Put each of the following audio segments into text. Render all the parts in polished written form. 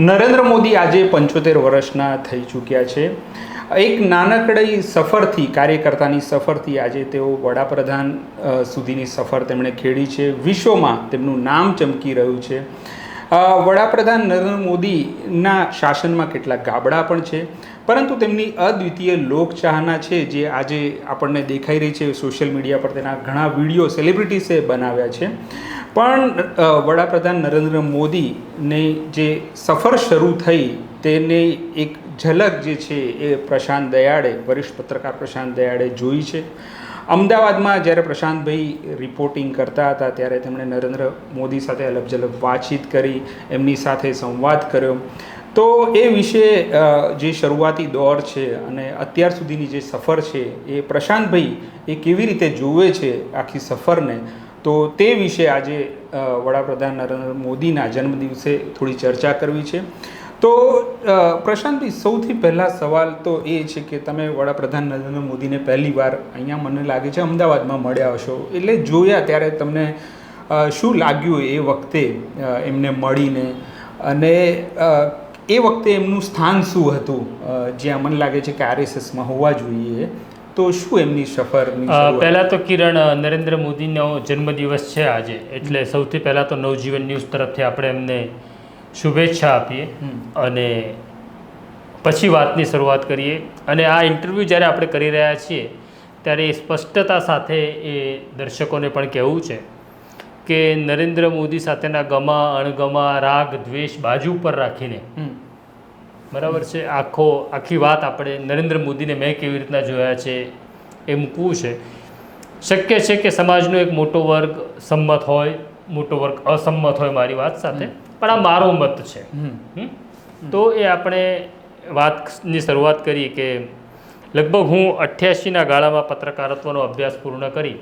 નરેન્દ્ર મોદી આજે 75 વર્ષના થઈ ચૂક્યા છે. એક નાનકડી સફરથી, કાર્યકર્તાની સફરથી આજે તેઓ વડાપ્રધાન સુધીની સફર તેમણે ખેડી છે. વિશ્વમાં તેમનું નામ ચમકી રહ્યું છે. વડાપ્રધાન નરેન્દ્ર મોદીના શાસનમાં કેટલાક ગાબડા પણ છે, પરંતુ તેમની અદ્વિતીય લોકચાહના છે જે આજે આપણને દેખાઈ રહી છે. સોશિયલ મીડિયા પર તેના ઘણા વિડીયો સેલિબ્રિટીસે બનાવ્યા છે. પણ વડાપ્રધાન નરેન્દ્ર મોદીને જે સફર શરૂ થઈ તેની એક ઝલક જે છે એ પ્રશાંત દયાળે, વરિષ્ઠ પત્રકાર પ્રશાંત દયાળે જોઈ છે. અમદાવાદમાં જ્યારે પ્રશાંતભાઈ રિપોર્ટિંગ કરતા હતા ત્યારે તેમણે નરેન્દ્ર મોદી સાથે અલગ વાતચીત કરી, એમની સાથે સંવાદ કર્યો. તો એ વિશે જે શરૂઆતી દોર છે અને અત્યાર સુધીની જે સફર છે એ પ્રશાંતભાઈ એ કેવી રીતે જોવે છે આખી સફરને, તો તે વિશે આજે વડાપ્રધાન નરેન્દ્ર મોદીના જન્મદિવસે થોડી ચર્ચા કરવી છે. તો પ્રશાંતભાઈ, સૌથી પહેલાં સવાલ તો એ છે કે તમે વડાપ્રધાન નરેન્દ્ર મોદીને પહેલી વાર અહીંયા મને લાગે છે અમદાવાદમાં મળ્યા હશો, એટલે જોયા ત્યારે તમને શું લાગ્યું એ વખતે એમને મળીને, અને એ વખતે એમનું સ્થાન શું હતું જ્યાં મને લાગે છે કે RSSમાં હોવા જોઈએ? તો શું એમની સફરની? પહેલાં તો કિરણ, નરેન્દ્ર મોદીનો જન્મદિવસ છે આજે, એટલે સૌથી પહેલાં તો નવજીવન ન્યૂઝ તરફથી આપણે એમને શુભેચ્છા આપીએ અને પછી વાતની શરૂઆત કરીએ. અને આ ઇન્ટરવ્યૂ જ્યારે આપણે કરી રહ્યા છીએ ત્યારે એ સ્પષ્ટતા સાથે એ દર્શકોને પણ કહેવું છે કે નરેન્દ્ર મોદી સાથેના ગમા અણગમા, રાગ દ્વેષ બાજુ પર રાખીને, બરાબર છે, આખી વાત આપણે નરેન્દ્ર મોદીને મેં કેવી રીતના જોયા છે એ મૂકવું છે. શક્ય છે કે સમાજનો એક મોટો વર્ગ સંમત હોય, મોટો વર્ગ અસંમત હોય મારી વાત સાથે, પણ આ મારો મત છે. તો એ આપણે વાતની શરૂઆત કરીએ કે લગભગ હું 88ના ગાળામાં પત્રકારત્વનો અભ્યાસ પૂર્ણ કરી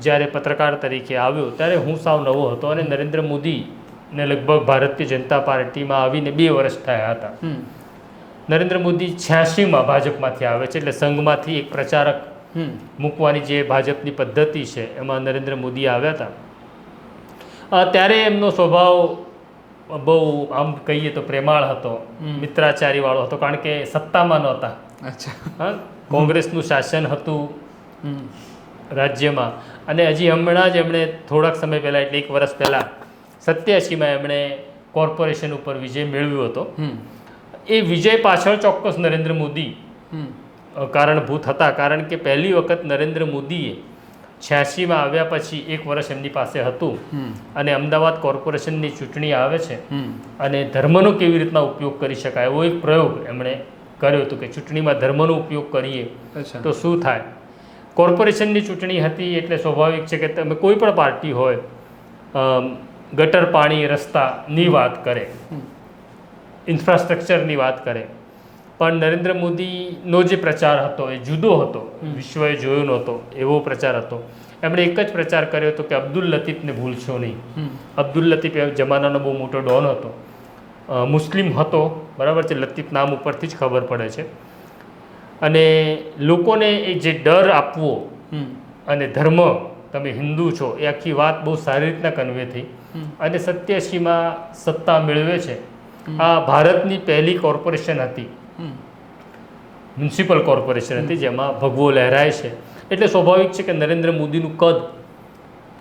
જ્યારે પત્રકાર તરીકે આવ્યો ત્યારે હું સાવ નવો હતો, અને નરેન્દ્ર મોદીને લગભગ ભારતીય જનતા પાર્ટીમાં આવીને 2 વર્ષ થયા હતા. નરેન્દ્ર મોદી 86માં ભાજપમાંથી આવે છે, એટલે સંઘમાંથી એક પ્રચારક મૂકવાની જે ભાજપની પદ્ધતિ છે એમાં નરેન્દ્ર મોદી આવ્યા હતા. ત્યારે એમનો સ્વભાવ બહુ આમ કહીએ તો પ્રેમાળ હતો, મિત્રાચારીવાળો હતો, કારણ કે સત્તામાં નહોતા. હા, કોંગ્રેસનું શાસન હતું રાજ્યમાં, અને હજી હમણાં જ એમણે થોડાક સમય પહેલાં, એટલે 1 વર્ષ પહેલાં 87માં એમણે કોર્પોરેશન ઉપર વિજય મેળવ્યો હતો. એ વિજય પાછળ ચોક્કસ નરેન્દ્ર મોદી કારણભૂત હતા, કારણ કે પહેલી વખત નરેન્દ્ર મોદીએ 86માં આવ્યા પછી 1 વર્ષ એમની પાસે હતું, અને અમદાવાદ કોર્પોરેશનની ચૂંટણી આવે છે અને ધર્મનો કેવી રીતના ઉપયોગ કરી શકાય એવો એક પ્રયોગ એમણે કર્યો હતો કે ચૂંટણીમાં ધર્મનો ઉપયોગ કરીએ તો શું થાય. કોર્પોરેશનની ચૂંટણી હતી એટલે સ્વાભાવિક છે કે તમે કોઈ પણ પાર્ટી હોય ગટર, પાણી, રસ્તાની વાત કરે, ઇન્ફ્રાસ્ટ્રક્ચરની વાત કરે, પણ નરેન્દ્ર મોદીનો જે પ્રચાર હતો એ જુદો હતો, વિશ્વએ જોયો નહોતો એવો પ્રચાર હતો. એમણે એક જ પ્રચાર કર્યો હતો કે અબ્દુલ લતીફને ભૂલશો નહીં. અબ્દુલ લતીફ એ જમાનાનો બહુ મોટો ડોન હતો, મુસ્લિમ હતો, બરાબર છે, લતીફ નામ ઉપરથી જ ખબર પડે છે. અને લોકોને એ જે ડર આપવો અને ધર્મ, તમે હિન્દુ છો, એ આખી વાત બહુ સારી રીતના કન્વે થઈ, અને 87માં સત્તા મેળવે છે. આ ભારતની પહેલી કોર્પોરેશન હતી, મ્યુનિસિપલ કોર્પોરેશન હતી, જેમાં ભગવો લહેરાય છે. એટલે સ્વાભાવિક છે કે નરેન્દ્ર મોદીનું કદ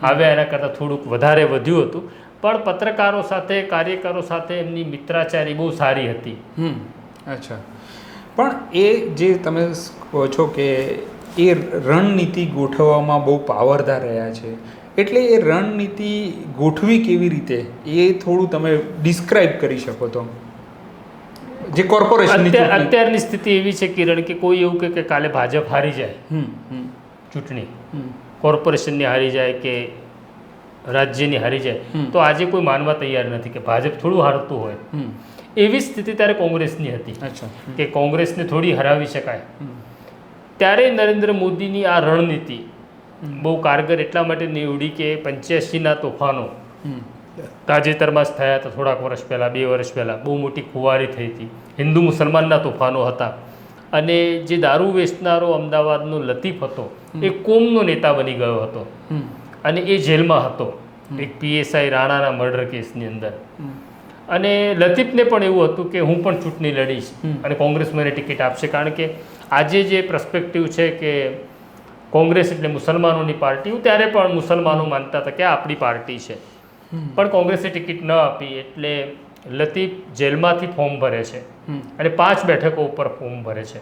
આવ્યા એના કરતાં થોડુંક વધારે વધ્યું હતું, પણ પત્રકારો સાથે, કાર્યકરો સાથે એમની મિત્રાચારી બહુ સારી હતી. અચ્છા, પણ એ જે તમે કહો છો કે એ રણનીતિ ગોઠવવામાં બહુ પાવરદાર રહ્યા છે, એટલે એ રણનીતિ ગોઠવી કેવી રીતે એ થોડું તમે ડિસ્ક્રાઇબ કરી શકો તો? જે કોર્પોરેશન અત્યારની સ્થિતિ એવી છે કિરણ કે કોઈ એવું કે કાલે ભાજપ હારી જાય ચૂંટણી, કોર્પોરેશનની હારી જાય કે રાજ્યની હારી જાય, તો આજે કોઈ માનવા તૈયાર નથી કે ભાજપ થોડું હારતું હોય. એવી સ્થિતિ ત્યારે કોંગ્રેસની હતી કે કોંગ્રેસને થોડી હરાવી શકાય. ત્યારે નરેન્દ્ર મોદીની આ રણનીતિ બહુ કારગર એટલા માટે નીવડી કે 85ના તોફાનો તાજેતરમાં જ થયા હતા, થોડાક વર્ષ પહેલાં, 2 વર્ષ પહેલાં બહુ મોટી ખુવારી થઈ હતી. હિન્દુ મુસલમાનના તોફાનો હતા, અને જે દારૂ વેચનારો અમદાવાદનો લતીફ હતો એ કોમનો નેતા બની ગયો હતો, અને એ જેલમાં હતો એક PSI રાણાના મર્ડર કેસની અંદર. અને લતીફને પણ એવું હતું કે હું પણ ચૂંટણી લડીશ અને કોંગ્રેસ મને ટિકિટ આપશે, કારણ કે આજે જે પર્સપેક્ટિવ છે કે કોંગ્રેસ એટલે મુસલમાનોની પાર્ટી, ત્યારે પણ મુસલમાનો માનતા હતા કે આ આપણી પાર્ટી છે, પણ કોંગ્રેસે ટિકિટ ન આપી એટલે લતીફ જેલમાંથી ફોર્મ ભરે છે અને 5 બેઠકો ઉપર ફોર્મ ભરે છે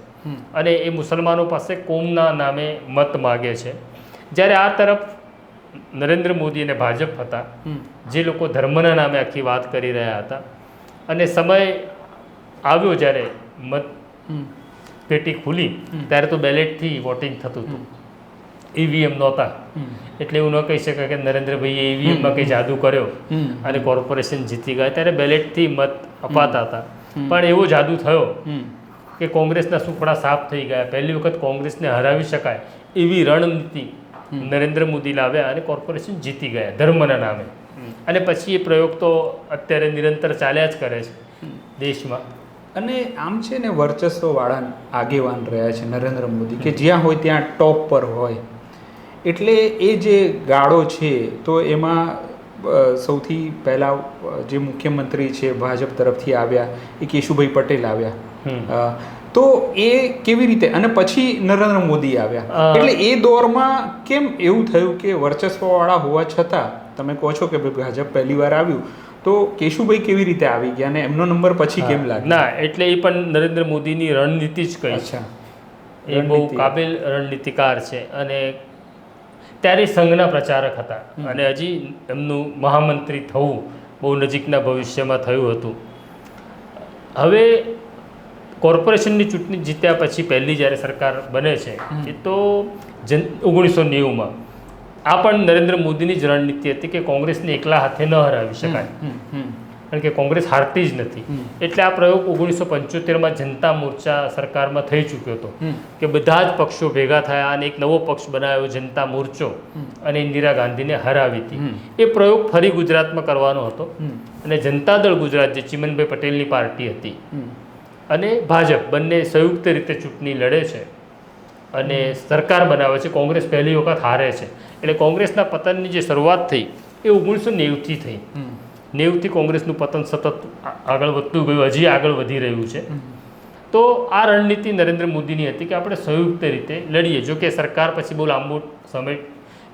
અને એ મુસલમાનો પાસે કોમના નામે મત માગે છે. જ્યારે આ તરફ નરેન્દ્ર મોદી અને ભાજપ હતા જે લોકો ધર્મના નામે આખી વાત કરી રહ્યા હતા, અને સમય આવ્યો જ્યારે મત પેટી ખુલી ત્યારે તો બેલેટથી વોટિંગ થતું હતું, ઈવીએમ નહોતા, એટલે એવું ન કહી શકાય કે નરેન્દ્રભાઈએ ઈવીએમમાં કંઈ જાદુ કર્યો અને કોર્પોરેશન જીતી ગયા. ત્યારે બેલેટથી મત અપાતા હતા, પણ એવો જાદુ થયો કે કોંગ્રેસના સુપડા સાફ થઈ ગયા. પહેલી વખત કોંગ્રેસને હરાવી શકાય એવી રણનીતિ નરેન્દ્ર મોદી લાવ્યા અને કોર્પોરેશન જીતી ગયા ધર્મના નામે. અને પછી એ પ્રયોગ તો અત્યારે નિરંતર ચાલ્યા જ કરે છે દેશમાં. અને આમ છે ને વર્ચસ્વવાળા આગેવાન રહ્યા છે નરેન્દ્ર મોદી, કે જ્યાં હોય ત્યાં ટોપ પર હોય. એટલે એ જે ગાળો છે તો એમાં સૌથી પહેલાં જે મુખ્યમંત્રી છે ભાજપ તરફથી આવ્યા એ કેશુભાઈ પટેલ આવ્યા. તો એ કેવી રીતે, અને પછી નરેન્દ્ર મોદી આવ્યા, એટલે એ દોરમાં કેમ એવું થયું કે વર્ચસ્વવાળા હોવા છતાં તમે કહો છો કે ભાજપ પહેલી વાર આવ્યું, તો કેશુભાઈ કેવી રીતે આવી ગયા અને એમનો નંબર પછી કેમ લાગ્યો? ના, એટલે એ પણ નરેન્દ્ર મોદીની રણનીતિ જ કહી છે. એ બહુ કાબિલ રણનીતિકાર છે અને ત્યારે સંઘના પ્રચારક હતા અને હજી એમનું મહામંત્રી થવું બહુ નજીકના ભવિષ્યમાં થયું હતું. હવે કોર્પોરેશનની ચૂંટણી જીત્યા પછી પહેલી જ્યારે સરકાર બને છે એ તો 1990માં, આ પણ નરેન્દ્ર મોદીની જ રણનીતિ હતી કે કોંગ્રેસને એકલા હાથે ન હરાવી શકાય, કારણ કે કોંગ્રેસ હારતી જ નથી. એટલે આ પ્રયોગ 1975માં જનતા મોરચા સરકારમાં થઈ ચૂક્યો હતો કે બધા જ પક્ષો ભેગા થયા અને એક નવો પક્ષ બનાવ્યો જનતા મોરચો, અને ઇન્દિરા ગાંધીને હરાવી હતી. એ પ્રયોગ ફરી ગુજરાતમાં કરવાનો હતો અને જનતા દળ ગુજરાત જે ચિમનભાઈ પટેલની પાર્ટી હતી અને ભાજપ બંને સંયુક્ત રીતે ચૂંટણી લડે છે અને સરકાર બનાવે છે. કોંગ્રેસ પહેલી વખત હારે છે. એટલે કોંગ્રેસના પતનની જે શરૂઆત થઈ એ 1990થી થઈ. 90થી કોંગ્રેસનું પતન સતત આગળ વધતું ગયું, હજી આગળ વધી રહ્યું છે. તો આ રણનીતિ નરેન્દ્ર મોદીની હતી કે આપણે સંયુક્ત રીતે લડીએ. જો કે સરકાર પછી બહુ લાંબો સમય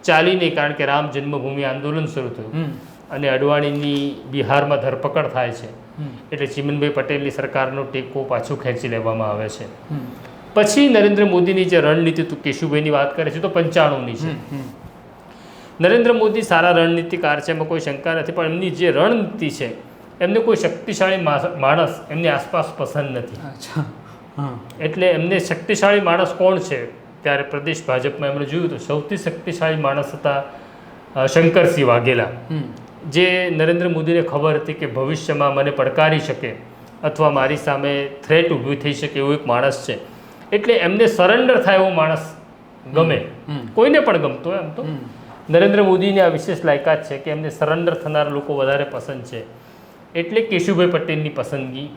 ચાલી નહીં, કારણ કે રામ જન્મભૂમિ આંદોલન શરૂ થયું અને અડવાણીની બિહારમાં ધરપકડ થાય છે, એટલે ચિમનભાઈ પટેલની સરકારનો ટેકો પાછું ખેંચી લેવામાં આવે છે. પછી નરેન્દ્ર મોદીની જે રણનીતિ તું કેશુભાઈની વાત કરે છે તો 95ની છે. નરેન્દ્ર મોદી સારા રણનીતિકાર છે, એમાં કોઈ શંકા નથી, પણ એમની જે રણનીતિ છે એમને કોઈ શક્તિશાળી માણસ એમની આસપાસ પસંદ નથી. એટલે એમને શક્તિશાળી માણસ કોણ છે ત્યારે પ્રદેશ ભાજપમાં એમણે જોયું તો સૌથી શક્તિશાળી માણસ હતા શંકરસિંહ વાઘેલા, જે નરેન્દ્ર મોદીને ખબર હતી કે ભવિષ્યમાં મને પડકારી શકે અથવા મારી સામે થ્રેટ ઊભી થઈ શકે એવો એક માણસ છે. એટલે એમને સરેન્ડર થાય એવો માણસ ગમે, કોઈને પણ ગમતો હોય. એમ તો નરેન્દ્ર મોદીની આ વિશેષ લાયકાત છે કે એમને સરેન્ડર થનાર લોકો વધારે પસંદ છે. એટલે કેશુભાઈ પટેલની પસંદગી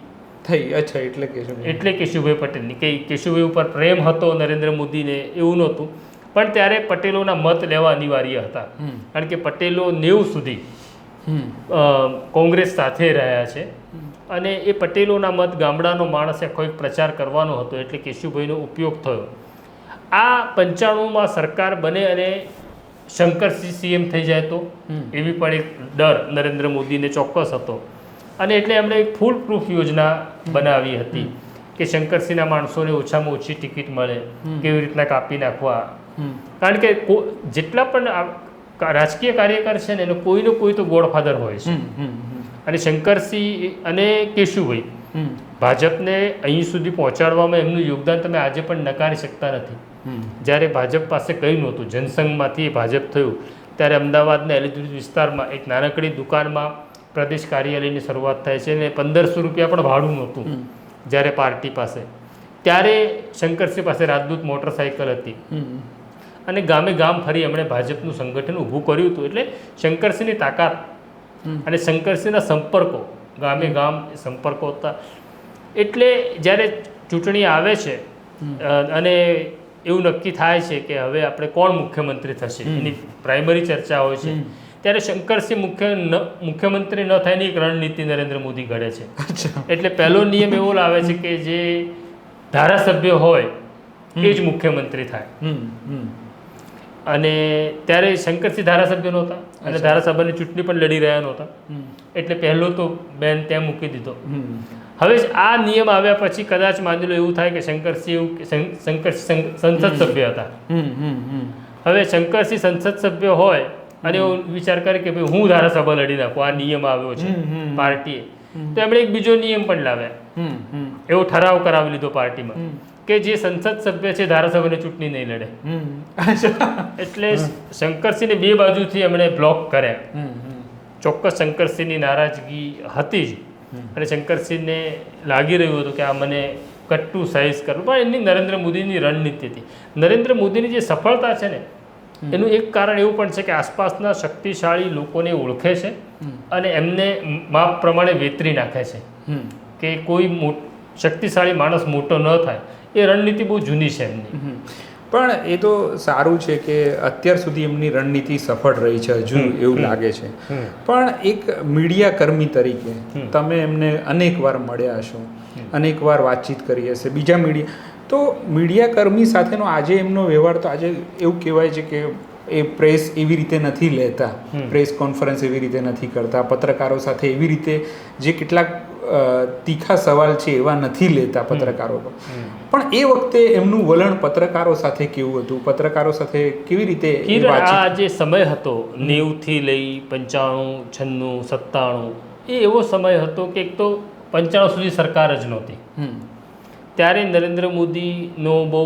થઈ. અચ્છા, એટલે કેશુભાઈ પટેલની, કે કેશુભાઈ ઉપર પ્રેમ હતો નરેન્દ્ર મોદીને એવું નહોતું, પણ ત્યારે પટેલોના મત લેવા અનિવાર્ય હતા, કારણ કે પટેલો 90 સુધી કોંગ્રેસ સાથે રહ્યા છે અને એ પટેલોના મત ગામડાનો માણસે કોઈક પ્રચાર કરવાનો હતો, એટલે કેશુભાઈનો ઉપયોગ થયો. આ 95માં સરકાર બને અને શંકરસિંહ સીએમ થઈ જાય તો એવી પણ એક ડર નરેન્દ્ર મોદીને ચોક્કસ હતો, અને એટલે એમણે એક ફૂલ પ્રૂફ યોજના બનાવી હતી કે શંકરસિંહના માણસોને ઓછામાં ઓછી ટિકિટ મળે, કેવી રીતના કાપી નાખવા. કારણ કે જેટલા પણ રાજકીય કાર્યકર છે ને એનો કોઈનો કોઈ તો ગોડફાધર હોય છે, અને શંકરસિંહ અને કેશુભાઈ ભાજપને અહીં સુધી પહોંચાડવામાં એમનું યોગદાન તમે આજે પણ નકારી શકતા નથી. જ્યારે ભાજપ પાસે કંઈ નહોતું, જનસંઘમાંથી ભાજપ થયું ત્યારે અમદાવાદના એલિઝાબેથ વિસ્તારમાં એક નાનકડી દુકાનમાં પ્રદેશ કાર્યાલયની શરૂઆત થાય છે અને 1500 રૂપિયા પણ ભાડું નહોતું જ્યારે પાર્ટી પાસે. ત્યારે શંકરસિંહ પાસે રાજદૂત મોટરસાઇકલ હતી અને ગામે ગામ ફરી એમણે ભાજપનું સંગઠન ઊભું કર્યું હતું. એટલે શંકરસિંહની તાકાત અને શંકરસિંહના સંપર્કો, ગામે ગામ સંપર્કો હતા. એટલે જ્યારે ચૂંટણી આવે છે અને એવું નક્કી થાય છે કે હવે આપણે કોણ મુખ્યમંત્રી થશે, એની પ્રાઇમરી ચર્ચા હોય છે, ત્યારે શંકરસિંહ મુખ્યમંત્રી ન થાય ની એક રણનીતિ નરેન્દ્ર મોદી ઘડે છે. એટલે પહેલો નિયમ એવો લાવે છે કે જે ધારાસભ્ય હોય એ જ મુખ્યમંત્રી થાય. અને ત્યારે શંકરસિંહ ધારાસભ્ય નહોતા અને ધારાસભાની ચૂંટણી પણ લડી રહ્યા નહોતા, એટલે પહેલો તો બેન ત્યાં મૂકી દીધો. હવે આ નિયમ આવ્યા પછી કદાચ માની લો એવું થાય કે શંકરસિંહ સંસદ સભ્ય હતા. હવે શંકરસિંહ સંસદ સભ્ય હોય અને એવો વિચાર કરે કે ભાઈ હું ધારાસભા લડી નાખું, આ નિયમ આવ્યો છે પાર્ટીએ, તો એમણે એક બીજો નિયમ પણ લાવ્યા, એવો ઠરાવ કરાવી લીધો પાર્ટીમાં કે જે સંસદ સભ્ય છે ધારાસભાની ચૂંટણી નહીં લડે. એટલે શંકરસિંહને બે બાજુથી એમણે બ્લોક કર્યા. ચોક્કસ શંકરસિંહની નારાજગી હતી જ અને શંકરસિંહને લાગી રહ્યું હતું કે આ મને કટ્ટુ સાઇઝ કરવું, પણ એમની નરેન્દ્ર મોદીની રણનીતિ હતી. નરેન્દ્ર મોદીની જે સફળતા છે ને એનું એક કારણ એવું પણ છે કે આસપાસના શક્તિશાળી લોકોને ઓળખે છે અને એમને માપ પ્રમાણે વેતરી નાખે છે કે કોઈ શક્તિશાળી માણસ મોટો ન થાય. એ રણનીતિ બહુ જૂની છે એમની. પણ એ તો સારું છે કે અત્યાર સુધી એમની રણનીતિ સફળ રહી છે, હજુ એવું લાગે છે. પણ એક મીડિયા કર્મી તરીકે તમે એમને અનેક વાર મળ્યા હશો, અનેક વાર વાતચીત કરી હશે બીજા મીડિયા, તો મીડિયા કર્મી સાથેનો આજે એમનો વ્યવહાર તો આજે એવું કહેવાય છે કે એ પ્રેસ એવી રીતે નથી લેતા, પ્રેસ કોન્ફરન્સ એવી રીતે નથી કરતા, પત્રકારો સાથે એવી રીતે જે કેટલાક તીખા સવાલ છે એવા નથી લેતા પત્રકારો પર. પણ એ વખતે એમનું વલણ પત્રકારો સાથે કેવું હતું, પત્રકારો સાથે કેવી રીતે આ જે સમય હતો 90થી લઈ 95, 96, 97, એ એવો સમય હતો કે એક તો 95 સુધી સરકાર જ નહોતી. ત્યારે નરેન્દ્ર મોદીનો બહુ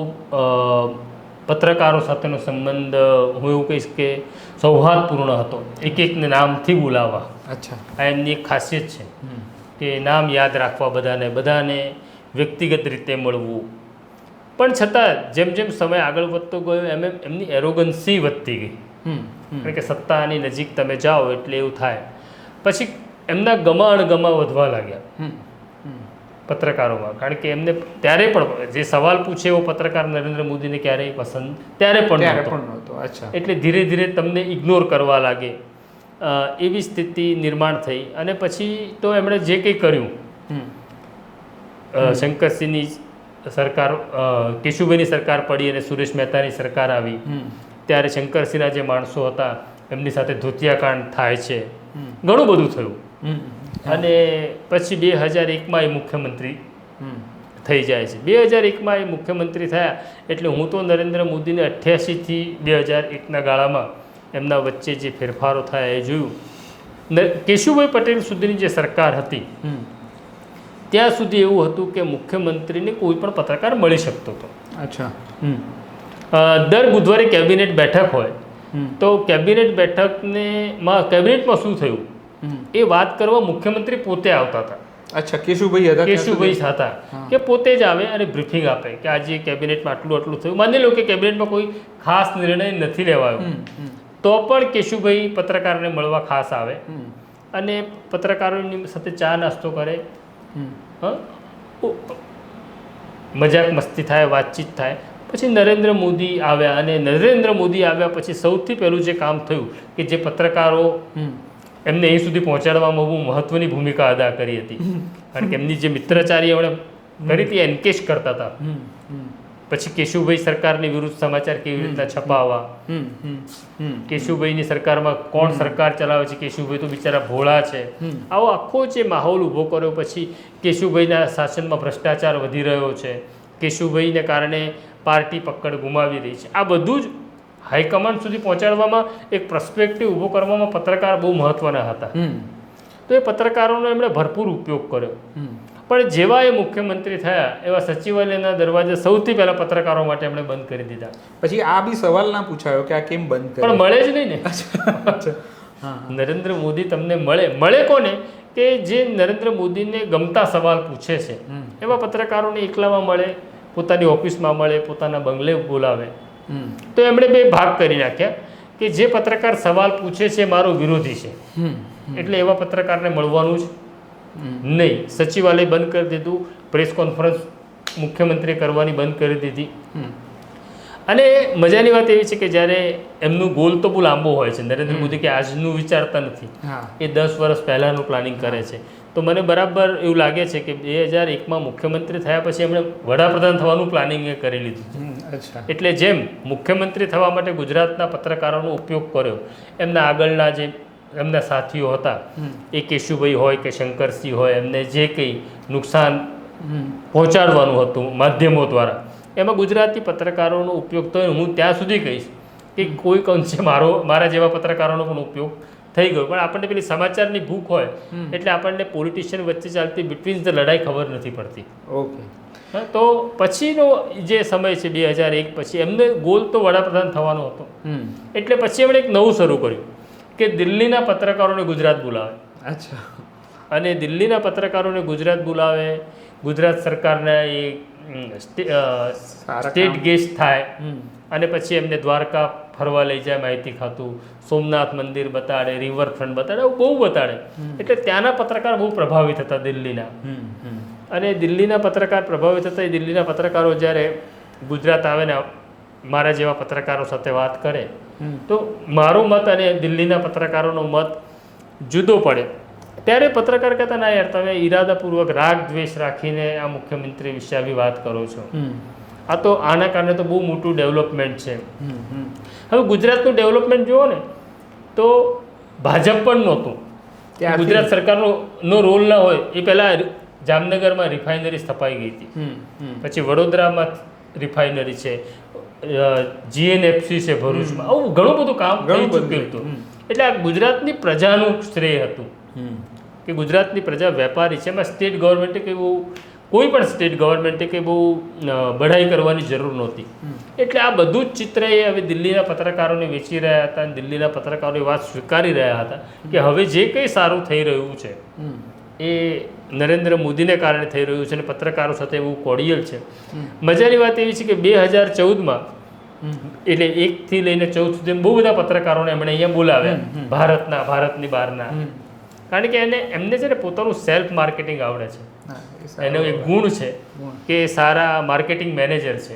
પત્રકારો સાથેનો સંબંધ હું એવું કહીશ કે સૌહાર્દપૂર્ણ હતો. એક એકને નામથી બોલાવવા, આ એમની એક ખાસિયત છે કે નામ યાદ રાખવા, બધાને વ્યક્તિગત રીતે મળવું. પણ છતાં જેમ જેમ સમય આગળ વધતો ગયો એમ એમની એરોગન્સી વધતી ગઈ. કારણ કે સત્તાની નજીક તમે જાઓ એટલે એવું થાય. પછી એમના ગમા અણગમા વધવા લાગ્યા પત્રકારોમાં. કારણ કે એમને ત્યારે પણ જે સવાલ પૂછે એવો પત્રકાર નરેન્દ્ર મોદીને ક્યારેય પસંદ ત્યારે પણ નહોતો. એટલે ધીરે ધીરે તમને ઇગ્નોર કરવા લાગે, એવી સ્થિતિ નિર્માણ થઈ. અને પછી તો એમણે જે કંઈ કર્યું, શંકરસિંહની સરકાર, કેશુભાઈની સરકાર પડી અને સુરેશ મહેતાની સરકાર આવી, ત્યારે શંકરસિંહના જે માણસો હતા એમની સાથે ધોતિયાકાંડ થાય છે, ઘણું બધું થયું. અને પછી 2001માં એ મુખ્યમંત્રી થઈ જાય છે. 2001માં એ મુખ્યમંત્રી થયા એટલે હું તો નરેન્દ્ર મોદીને 88થી 2001ના ગાળામાં એમના વચ્ચે જે ફેરફારો થયા એ જોયું. કેશુભાઈ પટેલ સુધીની જે સરકાર હતી ત્યાં સુધી એવું હતું કે મુખ્યમંત્રીને કોઈ પણ પત્રકાર મળી શકતો હતો. દર બુધવારે કેબિનેટ બેઠક હોય તો કેબિનેટ કેબિનેટમાં શું થયું એ વાત કરવા મુખ્યમંત્રી પોતે આવતા હતા. કેશુભાઈ હતા કે પોતે જ આવે અને બ્રીફિંગ આપે કે આજે કેબિનેટમાં આટલું થયું. માની લો કે કેબિનેટમાં કોઈ ખાસ નિર્ણય નથી લેવાયો તો પણ કેશુભાઈ પત્રકારને મળવા ખાસ આવે અને પત્રકારોની સાથે ચા નાસ્તો કરે, મજાક મસ્તી થાય, વાતચીત થાય. પછી નરેન્દ્ર મોદી આવ્યા અને નરેન્દ્ર મોદી આવ્યા પછી સૌથી પહેલું જે કામ થયું કે જે પત્રકારો એમને અહીં સુધી પહોંચાડવામાં બહુ મહત્વની ભૂમિકા અદા કરી હતી. કારણ કે એમની જે મિત્રચારી એમણે કરી હતી એન્કેશ કરતા હતા. પછી કેશુભાઈ સરકારની વિરુદ્ધ સમાચાર કેવી રીતના છપાવવા, કેશુભાઈની સરકારમાં કોણ સરકાર ચલાવે છે, કેશુભાઈ તો બિચારા ભોળા છે, આવો આખો જે માહોલ ઊભો કર્યો. પછી કેશુભાઈના શાસનમાં ભ્રષ્ટાચાર વધી રહ્યો છે, કેશુભાઈને કારણે પાર્ટી પકડ ગુમાવી રહી છે, આ બધું જ હાઈકમાન્ડ સુધી પહોંચાડવામાં એક પર્સપેક્ટિવ ઊભો કરવામાં પત્રકાર બહુ મહત્ત્વના હતા. તો એ પત્રકારોનો એમણે ભરપૂર ઉપયોગ કર્યો. પણ જેવા એ મુખ્યમંત્રી થયા એવા સચિવાલયના દરવાજા સૌથી પહેલા પત્રકારો માટે એમણે બંધ કરી દીધા. પછી આ બી સવાલ ના પૂછાયો કે આ કેમ બંધ કર્યા, પણ મળે જ નહીં ને. નરેન્દ્ર મોદી તમને મળે કોને કે જે નરેન્દ્ર મોદીને ગમતા સવાલ પૂછે છે એવા પત્રકારોને એકલામાં મળે, પોતાની ઓફિસમાં મળે, પોતાના બંગલે બોલાવે. તો એમણે બે ભાગ કરી નાખ્યા કે જે પત્રકાર સવાલ પૂછે છે મારો વિરોધી છે એટલે એવા પત્રકારને મળવાનું જ નહીં. સચિવાલય બંધ કરી દીધું, પ્રેસ કોન્ફરન્સ મુખ્યમંત્રીએ કરવાની બંધ કરી દીધી. અને મજાની વાત એવી છે કે જ્યારે એમનું ગોલ તો બહુ લાંબો હોય છે, નરેન્દ્ર મોદી કે આજનું વિચારતા નથી, એ 10 વર્ષ પહેલાંનું પ્લાનિંગ કરે છે. તો મને બરાબર એવું લાગે છે કે 2001માં મુખ્યમંત્રી થયા પછી એમણે વડાપ્રધાન થવાનું પ્લાનિંગ એ કરી લીધું. એટલે જેમ મુખ્યમંત્રી થવા માટે ગુજરાતના પત્રકારોનો ઉપયોગ કર્યો, એમના આગળના જે એમના સાથીઓ હતા, એ કેશુભાઈ હોય કે શંકરસિંહ હોય, એમને જે કંઈ નુકસાન પહોંચાડવાનું હતું માધ્યમો દ્વારા, એમાં ગુજરાતી પત્રકારોનો ઉપયોગ થયો. હું ત્યાં સુધી કહીશ કે કોઈક અંશે મારા જેવા પત્રકારોનો પણ ઉપયોગ થઈ ગયો. પણ આપણને પેલી સમાચારની ભૂખ હોય એટલે આપણને પોલિટિશિયન વચ્ચે ચાલતી બિટવીન ધ લડાઈ ખબર નથી પડતી. ઓકે. તો પછીનો જે સમય છે 2001 પછી, એમને ગોલ તો વડાપ્રધાન થવાનો હતો. એટલે પછી એમણે એક નવું શરૂ કર્યું કે દિલ્હીના પત્રકારોને ગુજરાત બોલાવે. અચ્છા. અને દિલ્હીના પત્રકારોને ગુજરાત બોલાવે, ગુજરાત સરકારના એ સ્ટેટ ગેસ્ટ થાય, અને પછી એમને દ્વારકા ફરવા લઈ જાય માહિતી ખાતું, સોમનાથ મંદિર બતાડે, રિવરફ્રન્ટ બતાડે, એવું બહુ બતાડે. એટલે ત્યાંના પત્રકાર બહુ પ્રભાવિત હતા દિલ્હીના. અને દિલ્હીના પત્રકાર પ્રભાવિત હતા. એ દિલ્હીના પત્રકારો જ્યારે ગુજરાત આવે ને મારા જેવા પત્રકારો સાથે વાત કરે તો મારો મત અને દિલ્હીના પત્રકારોનો મત જુદો પડે. ત્યારે પત્રકાર કહેતા ના યાર, તમે ઈરાદાપૂર્વક રાગ દ્વેષ રાખીને આ મુખ્યમંત્રી વિશે આવી વાત કરો છો. આ તો આના કારણે તો બહુ મોટું ડેવલપમેન્ટ છે. હવે ગુજરાતનું ડેવલપમેન્ટ જુઓ ને તો ભાજપ પણ નહોતું. ગુજરાત સરકારનો રોલ ના હોય એ પહેલાં જામનગરમાં રિફાઇનરી સ્થપાઈ ગઈ હતી, પછી વડોદરામાં રિફાઇનરી છે, GNFC છે ભરૂચમાં, આવું ઘણું બધું કામ થઈ ચૂક્યું હતું. એટલે આ ગુજરાતની પ્રજાનું શ્રેય હતું કે ગુજરાતની પ્રજા વેપારી છે. એમાં સ્ટેટ ગવર્મેન્ટે કંઈ બહુ કોઈ પણ સ્ટેટ ગવર્મેન્ટે કંઈ બહુ બઢાઈ કરવાની જરૂર નહોતી. એટલે આ બધું જ ચિત્ર એ હવે દિલ્હીના પત્રકારોને વેચી રહ્યા હતા, અને દિલ્હીના પત્રકારો એ વાત સ્વીકારી રહ્યા હતા કે હવે જે કંઈ સારું થઈ રહ્યું છે એ નરેન્દ્ર મોદીને કારણે થઈ રહ્યું છે, અને પત્રકારો સાથે એવું કોડિયલ છે. મજાની વાત એવી છે કે 2014માં એટલે 1 થી લઈને 14 સુધી બહુ બધા પત્રકારોને એમણે અહીંયા બોલાવ્યા, ભારતની બહારના. કારણ કે એમને છે ને પોતાનું સેલ્ફ માર્કેટિંગ આવડે છે. એનો એક ગુણ છે કે સારા માર્કેટિંગ મેનેજર છે.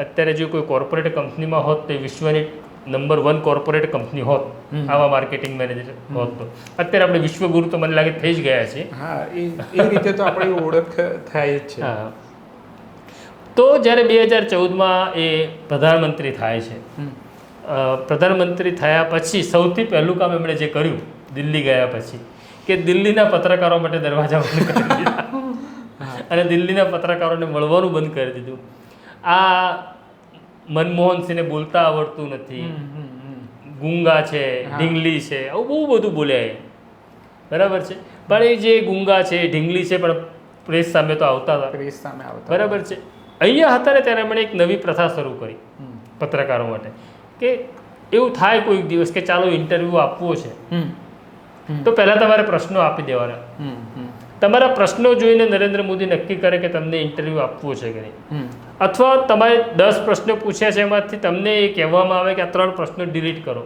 અત્યારે જો કોઈ કોર્પોરેટ કંપનીમાં હોત તો વિશ્વની નંબર 1 કોર્પોરેટ કંપની હોત, આવા માર્કેટિંગ મેનેજર હોત તો અત્યારે આપણે વિશ્વગુરુ તો મને લાગે થઈ જ ગયા છે. હા, એ રીતે તો આપણી ઓળખ થાય જ છે. હા. તો જ્યારે 2014માં એ પ્રધાનમંત્રી થાય છે, પ્રધાનમંત્રી થયા પછી સૌથી પહેલું કામ એમણે જે કર્યું દિલ્હી ગયા પછી, કે દિલ્હીના પત્રકારો માટે દરવાજા બંધ કરી દીધા અને દિલ્હીના પત્રકારોને મળવાનું બંધ કરી દીધું. આ મનમોહનસિંહને બોલતા આવડતું નથી, ગુંગા છે, ઢીંગલી છે, આવું બહુ બધું બોલ્યા એ, બરાબર છે. પણ એ જે ગુંગા છે, ઢીંગલી છે, પણ પ્રેસ સામે તો આવતા હતા, બરાબર છે. અહીંયા હતા ને ત્યારે એમણે એક નવી પ્રથા શરૂ કરી પત્રકારો માટે કે એવું થાય કોઈક દિવસ કે ચાલો ઇન્ટરવ્યૂ આપવો છે તો પહેલાં તમારે પ્રશ્નો આપી દેવાના. તમારા પ્રશ્નો જોઈને નરેન્દ્ર મોદી નક્કી કરે કે તમને ઇન્ટરવ્યૂ આપવો છે કે નહીં. અથવા તમારે 10 પ્રશ્નો પૂછ્યા છે, એમાંથી તમને એ કહેવામાં આવે કે આ 3 પ્રશ્નો ડિલીટ કરો,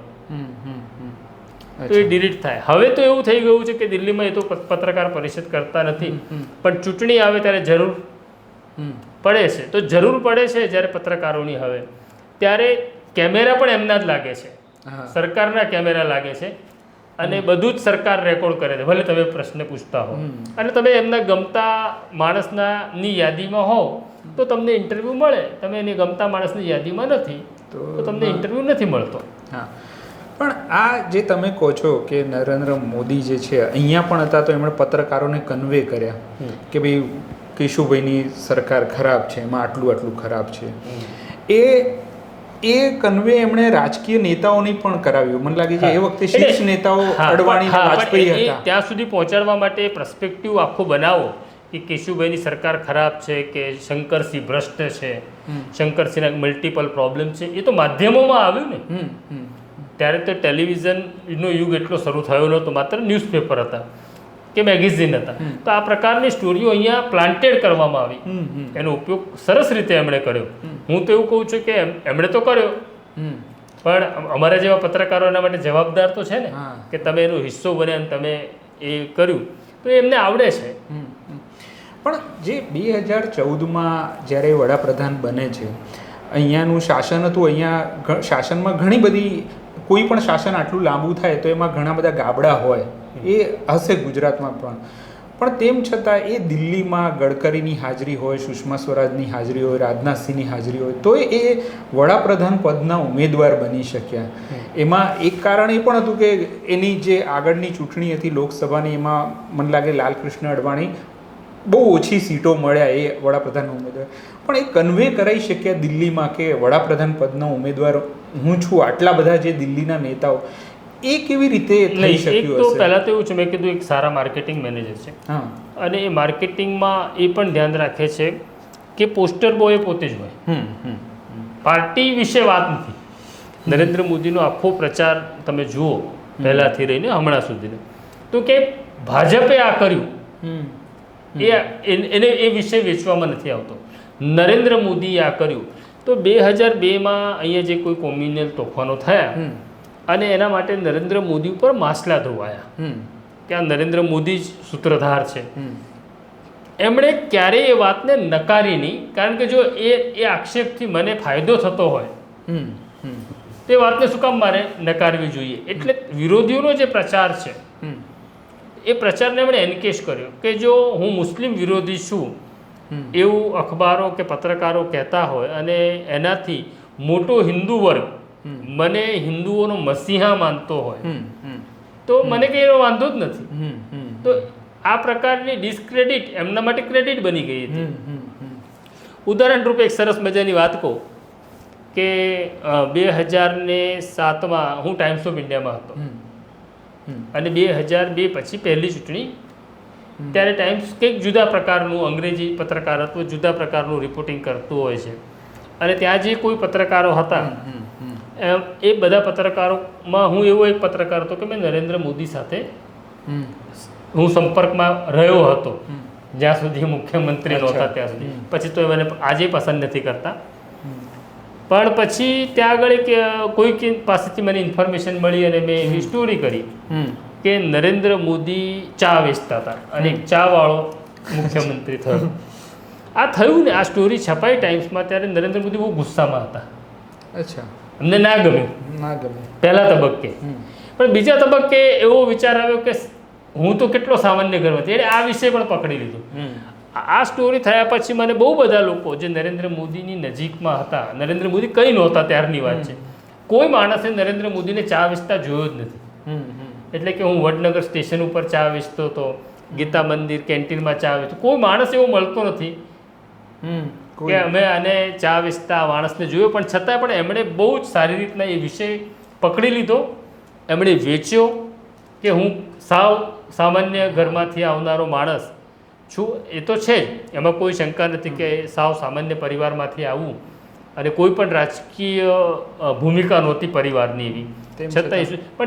તો એ ડિલીટ થાય. હવે તો એવું થઈ ગયું છે કે દિલ્હીમાં એ તો પત્રકાર પરિષદ કરતા નથી, પણ ચૂંટણી આવે ત્યારે જરૂર પડે છે. તો જરૂર પડે છે જ્યારે પત્રકારોની હવે, ત્યારે કેમેરા પણ એમના જ લાગે છે, સરકારના કેમેરા લાગે છે, અને બધું જ સરકાર રેકોર્ડ કરે છે, ભલે તમે પ્રશ્ન પૂછતા હો. અને તમે એમના ગમતા માણસની યાદીમાં હો તો તમને ઇન્ટરવ્યૂ મળે. તમે એની ગમતા માણસની યાદીમાં નથી તો તમને ઇન્ટરવ્યૂ નથી મળતો. હા, પણ આ જે તમે કહો છો કે નરેન્દ્ર મોદી જે છે અહીંયા પણ હતા તો એમણે પત્રકારોને કન્વે કર્યા કે ભાઈ કેશુભાઈની સરકાર ખરાબ છે, એમાં આટલું ખરાબ છે. એ કન્વે એમણે રાજકીય નેતાઓની પણ કરાવ્યું. મને લાગે છે એ વખતે શીર્ષ નેતાઓ અડવાણી અને વાજપેયી હતા. ત્યાં સુધી પહોંચાડવા માટે પ્રસ્પેક્ટિવ આખો બનાવો કે કેશુભાઈની સરકાર ખરાબ છે, કે શંકરસિંહ ભ્રષ્ટ છે, શંકરસિંહના મલ્ટિપલ પ્રોબ્લેમ છે, એ તો માધ્યમોમાં આવ્યું ને. ત્યારે તો ટેલિવિઝનનો યુગ એટલો શરૂ થયો નહોતો, માત્ર ન્યૂઝપેપર હતા કે મેગેઝિન હતા. તો આ પ્રકારની સ્ટોરીઓ અહીંયા પ્લાન્ટેડ કરવામાં આવી, એનો ઉપયોગ સરસ રીતે એમણે કર્યો. હું તો એવું કહું છું કે એમણે તો કર્યો, પણ અમારા જેવા પત્રકારો એના માટે જવાબદાર તો છે ને કે તમે એનો હિસ્સો બને અને તમે એ કર્યું, તો એમને આવડે છે. પણ જે 2014માં જ્યારે વડાપ્રધાન બને છે, અહીંયાનું શાસન હતું, અહીંયા શાસનમાં ઘણી બધી, કોઈ પણ શાસન આટલું લાંબુ થાય તો એમાં ઘણા બધા ગાબડા હોય, એ હશે ગુજરાતમાં પણ તેમ છતાં એ દિલ્હીમાં ગડકરીની હાજરી હોય, સુષ્મા સ્વરાજની હાજરી હોય, રાજનાથસિંહની હાજરી હોય, તો એ વડાપ્રધાન પદના ઉમેદવાર બની શક્યા. એમાં એક કારણ એ પણ હતું કે એની જે આગળની ચૂંટણી હતી લોકસભાની, એમાં મને લાગે લાલકૃષ્ણ અડવાણી બહુ ઓછી સીટો મળ્યા એ વડાપ્રધાનના ઉમેદવાર, પણ એ કન્વે કરાવી શક્યા દિલ્હીમાં કે વડાપ્રધાન પદનો ઉમેદવાર હું છું. આટલા બધા જે દિલ્હીના નેતાઓ, એ કેવી રીતે થઈ શક્યું એક તો હશે? પહેલાં તો એવું છે, મેં કીધું એક સારા માર્કેટિંગ મેનેજર છે. હા. અને એ માર્કેટિંગમાં એ પણ ધ્યાન રાખે છે કે પોસ્ટર બોય પોતે જ હોય, પાર્ટી વિશે વાત નથી. નરેન્દ્ર મોદીનો આખો પ્રચાર તમે જુઓ પહેલાંથી રહીને હમણાં સુધીનો, તો કે ભાજપે આ કર્યું એને એ વિષય વેચવામાં નથી આવતો. નરેન્દ્ર મોદીએ આ કર્યું. તો 2002માં અહીંયા જે કોઈ કોમ્યુનલ તોફાનો થયા અને એના માટે નરેન્દ્ર મોદી ઉપર માસલા ધોવાયા કે આ નરેન્દ્ર મોદી જ સૂત્રધાર છે. એમણે ક્યારેય એ વાતને નકારી નહીં, કારણ કે જો એ આક્ષેપથી મને ફાયદો થતો હોય તે વાતને શું કામ મારે નકારવી જોઈએ. એટલે વિરોધીઓનો જે પ્રચાર છે એ પ્રચારને એમણે એન્કેશ કર્યો કે જો હું મુસ્લિમ વિરોધી છું એવું અખબારો કે પત્રકારો કહેતા હોય અને એનાથી મોટો હિન્દુ વર્ગ મને હિન્દુઓનો મસીહા માનતો હોય તો મને કંઈ એનો વાંધો જ નથી. તો આ પ્રકારની ડિસ્ક્રેડિટ એમના માટે ક્રેડિટ બની ગઈ હતી. ઉદાહરણ રૂપે એક સરસ મજાની વાત કહું કે 2007માં હું ટાઈમ્સ ઓફ ઇન્ડિયામાં હતો અને 2002 પછી પહેલી ચૂંટણી, ત્યારે ટાઈમ્સ કંઈક જુદા પ્રકારનું અંગ્રેજી પત્રકારત્વ જુદા પ્રકારનું રિપોર્ટિંગ કરતું હોય છે. અને ત્યાં જે કોઈ પત્રકારો હતા એ બધા પત્રકારોમાં હું એવો એક પત્રકાર હતો કે મેં નરેન્દ્ર મોદી સાથે હું સંપર્કમાં રહ્યો હતો જ્યાં સુધી મુખ્યમંત્રી નહોતા ત્યાં સુધી. પછી તો મને આજે પસંદ નથી કરતા, પણ પછી ત્યાં આગળ એક કોઈ પાસેથી મને ઇન્ફોર્મેશન મળી અને મેં એવી સ્ટોરી કરી કે નરેન્દ્ર મોદી ચા વેચતા હતા અને એક ચાવાળો મુખ્યમંત્રી થયો. આ થયું ને, આ સ્ટોરી છપાઈ ટાઈમ્સમાં, ત્યારે નરેન્દ્ર મોદી બહુ ગુસ્સામાં હતા. અચ્છા. અમને ના ગમ્યું પહેલા તબક્કે, પણ બીજા તબક્કે એવો વિચાર આવ્યો કે હું તો કેટલો સામાન્ય ઘરમાંથી, એટલે આ વિષય પણ પકડી લીધો. આ સ્ટોરી થયા પછી મને બહુ બધા લોકો જે નરેન્દ્ર મોદીની નજીકમાં હતા, નરેન્દ્ર મોદી કંઈ નહોતા ત્યારની વાત છે, કોઈ માણસે નરેન્દ્ર મોદીને ચા વેચતા જોયો જ નથી. એટલે કે હું વડનગર સ્ટેશન ઉપર ચા વેચતો હતો, ગીતા મંદિર કેન્ટીનમાં ચા વેચતો, કોઈ માણસ એવો મળતો નથી કે અમે આને ચા વેચતા માણસને જોયો. પણ છતાં પણ એમણે બહુ જ સારી રીતના એ વિષય પકડી લીધો, એમણે વેચ્યો કે હું સાવ સામાન્ય ઘરમાંથી આવનારો માણસ છું. એ તો છે જ, એમાં કોઈ શંકા નથી કે સાવ સામાન્ય પરિવારમાંથી આવું અને કોઈ પણ રાજકીય ભૂમિકા નહોતી પરિવારની એવી,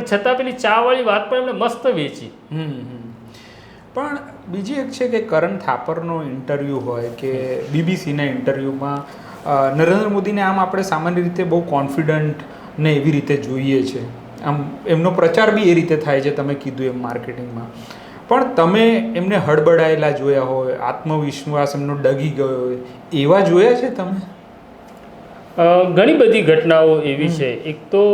છતાં પેલી ચાવાળી વાત પણ એમણે મસ્ત વેચી. પણ બીજી એક છે કે કરણ થાપરનો ઇન્ટરવ્યૂ હોય કે બીબીસીના ઇન્ટરવ્યૂમાં નરેન્દ્ર મોદીને આમ આપણે સામાન્ય રીતે બહુ કોન્ફિડન્ટ ને એવી રીતે જોઈએ છે, આમ એમનો પ્રચાર બી એ રીતે થાય છે તમે કીધું એમ માર્કેટિંગમાં. પણ તમે એમને હડબડાયેલા જોયા હોય, આત્મવિશ્વાસ એમનો ડગી ગયો હોય, એવા જોયા છે તમે? ઘણી બધી ઘટનાઓ એવી છે. એક તો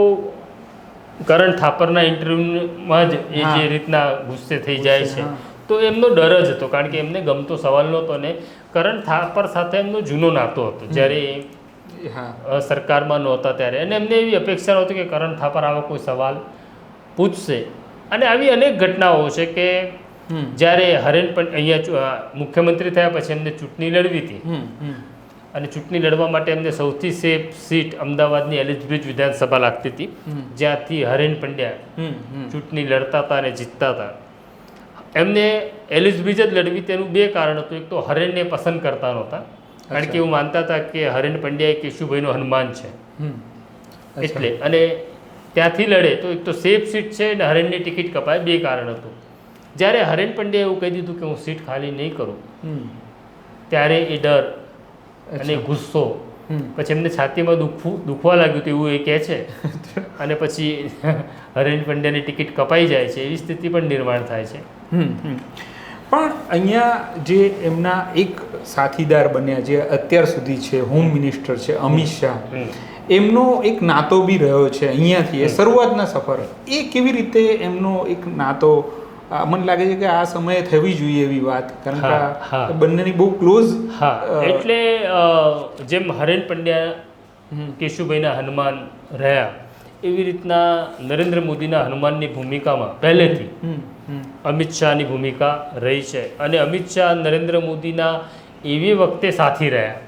કરણ થાપરના ઇન્ટરવ્યૂમાં જ એ જે રીતના ગુસ્સે થઈ જાય છે, તો એમનો ડર જ હતો, કારણ કે એમને ગમતો સવાલ નહોતો ને કરણ થાપર સાથે એમનો જૂનો નાતો હતો જ્યારે સરકારમાં નહોતા ત્યારે, અને એમને એવી અપેક્ષા નહોતી કે કરણ થાપર આવો કોઈ સવાલ પૂછશે. અને આવી અનેક ઘટનાઓ છે કે જ્યારે હરેન પણ અહીંયા મુખ્યમંત્રી થયા પછી એમને ચૂંટણી લડવી હતી અને ચૂંટણી લડવા માટે એમને સૌથી સેફ સીટ અમદાવાદની એલિઝબ્રિજ વિધાનસભા લાગતી હતી, જ્યાંથી હરેન પંડ્યા ચૂંટણી લડતા હતા અને જીતતા હતા. એમને એલિઝબ્રિજ જ લડવી તેનું બે કારણ હતું. એક તો હરેનને પસંદ કરતા નહોતા, કારણ કે એવું માનતા હતા કે હરેન પંડ્યા એ કેશુભાઈનો હનુમાન છે એટલે, અને ત્યાંથી લડે તો એક તો સેફ સીટ છે અને હરેનની ટિકિટ કપાય, બે કારણ હતું. જ્યારે હરેન પંડ્યાએ એવું કહી દીધું કે હું સીટ ખાલી નહીં કરું, ત્યારે એ ડર અને ગુસ્સો પછી એમને છાતીમાં દુખવા લાગ્યું હતું એવું એ કહે છે, અને પછી હરેન પંડ્યાની ટિકિટ કપાઈ જાય છે, એવી સ્થિતિ પણ નિર્માણ થાય છે. પણ અહીંયા જે એમના એક સાથીદાર બન્યા જે અત્યાર સુધી છે હોમ મિનિસ્ટર છે અમિત શાહ, એમનો એક નાતો બી રહ્યો છે અહીંયાથી એ શરૂઆતના સફર, એ કેવી રીતે એમનો એક નાતો, મને લાગે છે કે આ સમયે થવી જોઈએ એવી વાત, કારણ કે બંનેની બહુ ક્લોઝ. એટલે જેમ હરેન પંડ્યા કેશુભાઈના હનુમાન રહ્યા, એવી રીતના નરેન્દ્ર મોદીના હનુમાનની ભૂમિકામાં પહેલેથી અમિત શાહની ભૂમિકા રહી છે. અને અમિત શાહ નરેન્દ્ર મોદીના એવી વખતે સાથી રહ્યા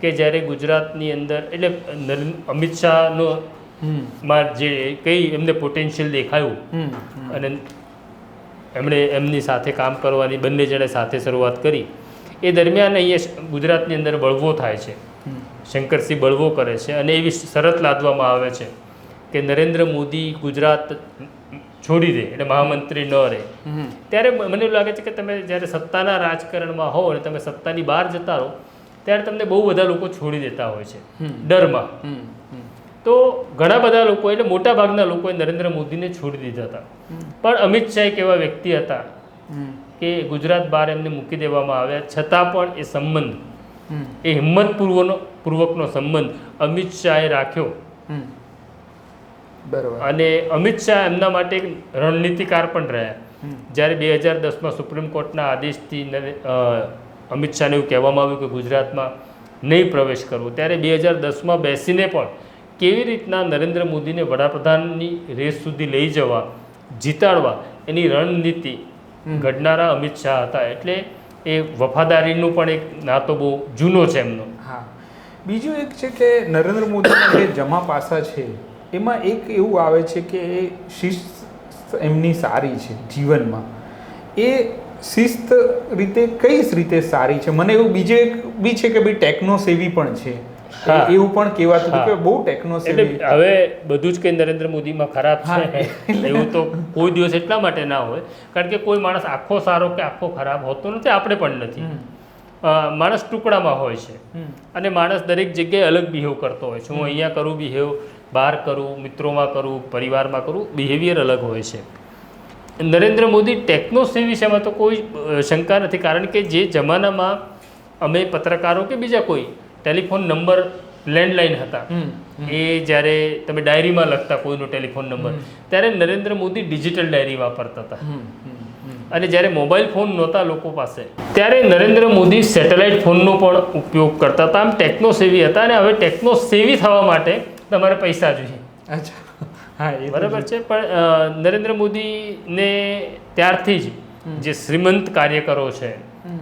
કે જ્યારે ગુજરાતની અંદર, એટલે અમિત શાહનો માં જે કંઈ એમને પોટેન્શિયલ દેખાયું અને એમણે એમની સાથે કામ કરવાની બંને જણે સાથે શરૂઆત કરી, એ દરમિયાન અહીંયા ગુજરાતની અંદર બળવો થાય છે, શંકરસિંહ બળવો કરે છે અને એવી શરત લાદવામાં આવે છે કે નરેન્દ્ર મોદી ગુજરાત છોડી દે, એટલે મહામંત્રી ન રહે. ત્યારે મને એવું લાગે છે કે તમે જ્યારે સત્તાના રાજકારણમાં હો અને તમે સત્તાની બહાર જતા રહો ત્યારે તમને બહુ બધા લોકો છોડી દેતા હોય છે ડરમાં. તો ઘણા બધા લોકો, એટલે મોટા ભાગના લોકોએ નરેન્દ્ર મોદીને છોડી દીધા હતા. પણ અમિત શાહ એક એવા વ્યક્તિ હતા કે ગુજરાત બહાર એમને મૂકી દેવામાં આવ્યા છતાં પણ એ સંબંધ, એ હિંમતપૂર્વકનો સંબંધ અમિત શાહે રાખ્યો. બરાબર. અને અમિત શાહ એમના માટે એક રણનીતિકાર પણ રહ્યા. જ્યારે 2010માં સુપ્રીમ કોર્ટના આદેશથી અમિત શાહને એવું કહેવામાં આવ્યું કે ગુજરાતમાં નહીં પ્રવેશ કરવો, ત્યારે 2010માં બેસીને પણ કેવી રીતના નરેન્દ્ર મોદીને વડાપ્રધાનની રેસ સુધી લઈ જવા, જીતાડવા, એની રણનીતિ ઘડનારા અમિત શાહ હતા. એટલે એ વફાદારીનું પણ એક નાતો બહુ જૂનો છે એમનો. હા, બીજું એક છે કે નરેન્દ્ર મોદીના જે જમા પાસા છે એમાં એક એવું આવે છે કે એ શિસ્ત એમની સારી છે જીવનમાં. એ શિસ્ત રીતે કઈ રીતે સારી છે? મને એવું બીજું એક બી છે કે ભાઈ ટેકનો સેવી પણ છે, એવું પણ કહેવાતું હતું કે બહુ ટેકનો સેવી. એટલે હવે બધું જ કંઈ નરેન્દ્ર મોદીમાં ખરાબ છે એવું તો કોઈ દિવસ એટલા માટે ના હોય, કારણ કે કોઈ માણસ આખો સારો કે આખો ખરાબ હોતો નથી, આપણે પણ નથી. માણસ ટુકડામાં હોય છે અને માણસ દરેક જગ્યાએ અલગ બિહેવ કરતો હોય છે. હું અહીંયા કરું બિહેવ, બહાર કરું, મિત્રોમાં કરું, પરિવારમાં કરું, બિહેવિયર અલગ હોય છે. નરેન્દ્ર મોદી ટેકનો સેવી છે, એમાં તો કોઈ શંકા નથી, કારણ કે જે જમાનામાં અમે પત્રકારો કે બીજા કોઈ ટેલિફોન નંબર લેન્ડલાઇન હતા, એ જ્યારે તમે ડાયરીમાં લખતા કોઈનો ટેલિફોન નંબર, ત્યારે નરેન્દ્ર મોદી ડિજિટલ ડાયરી વાપરતા હતા. અને જ્યારે મોબાઈલ ફોન નહોતા લોકો પાસે, ત્યારે નરેન્દ્ર મોદી સેટેલાઇટ ફોનનો પણ ઉપયોગ કરતા હતા. આમ ટેકનો સેવી હતા. અને હવે ટેકનો સેવી થવા માટે તમારે પૈસા જોઈએ. અચ્છા, હા, એ બરાબર છે. પણ નરેન્દ્ર મોદીને ત્યારથી જ જે શ્રીમંત કાર્યકરો છે,